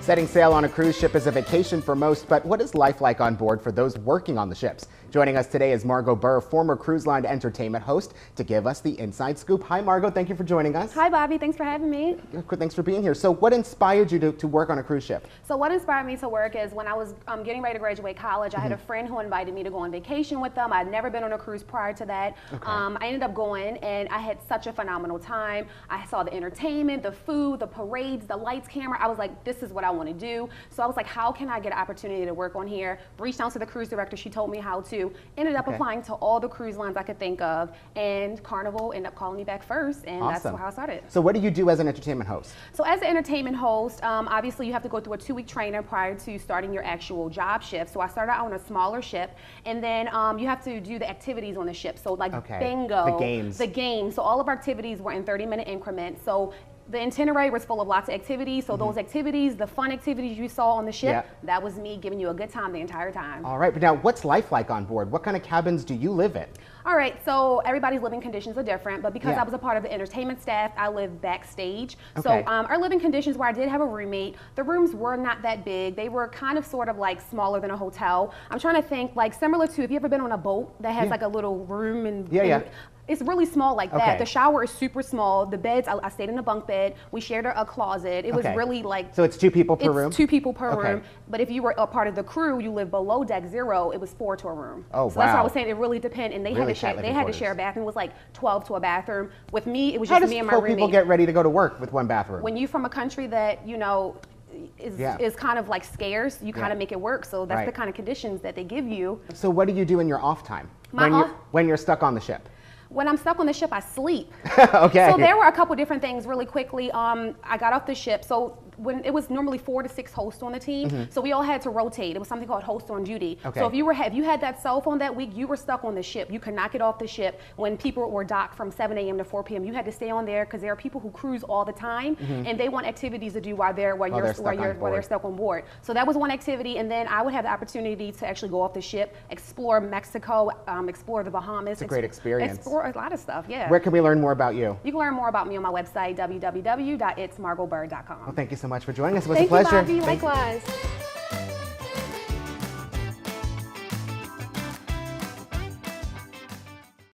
Setting sail on a cruise ship is a vacation for most, but what is life like on board for those working on the ships? Joining us today is Margo Burr, former cruise line entertainment host, to give us the inside scoop. Hi, Margo. Thank you for joining us. Hi, Bobby. Thanks for having me. Thanks for being here. So what inspired you to work on a cruise ship? So what inspired me to work is when I was getting ready to graduate college, I had a friend who invited me to go on vacation with them. I'd never been on a cruise prior to that. Okay. I ended up going, and I had such a phenomenal time. I saw the entertainment, the food, the parades, the lights, camera. I was like, this is what I want to do. So I was like, how can I get an opportunity to work on here? Reached out to the cruise director. She told me how to. Ended up applying to all the cruise lines I could think of, and Carnival ended up calling me back first, and Awesome. that's how I started. So what do you do as an entertainment host? So as an entertainment host, obviously you have to go through a 2-week training prior to starting your actual job shift. So I started out on a smaller ship, and then you have to do the activities on the ship. So like bingo, the games. So all of our activities were in 30-minute increments. So the itinerary was full of lots of activities. So those activities, the fun activities you saw on the ship, that was me giving you a good time the entire time. All right, but now what's life like on board? What kind of cabins do you live in? All right, so everybody's living conditions are different, but because I was a part of the entertainment staff, I live backstage. So our living conditions, where I did have a roommate, the rooms were not that big. They were kind of sort of like smaller than a hotel. I'm trying to think, like similar to, if you ever been on a boat that has like a little room and it's really small like that. The shower is super small. The beds, I stayed in a bunk bed. We shared a closet. It was really like... So it's 2 people per room? It's 2 people per room. But if you were a part of the crew, you live below deck 0, it was 4 to a room. Oh, so that's why I was saying it really depends. And they had to share a bathroom. It was like 12 to a bathroom. With me, it was just me and my roommate. How does 4 people get ready to go to work with 1 bathroom? When you're from a country that, you know, is kind of like scarce, you kind of make it work. So that's the kind of conditions that they give you. So what do you do in your off time? When you're stuck on the ship? When I'm stuck on the ship, I sleep. Okay. So there were a couple different things really quickly. I got off the ship. So when it was normally 4 to 6 hosts on the team, so we all had to rotate. It was something called host on duty. So if you had that cell phone that week, you were stuck on the ship. You could not get off the ship when people were docked from 7 a.m. to 4 p.m. You had to stay on there because there are people who cruise all the time, and they want activities to do while they're stuck on board. So that was one activity, and then I would have the opportunity to actually go off the ship, explore Mexico, explore the Bahamas. It's a great experience. Explore a lot of stuff, yeah. Where can we learn more about you? You can learn more about me on my website, www.itsmargoburr.com. Well, thank you so much for joining us. It was a pleasure. Thank you, Bobby. Likewise.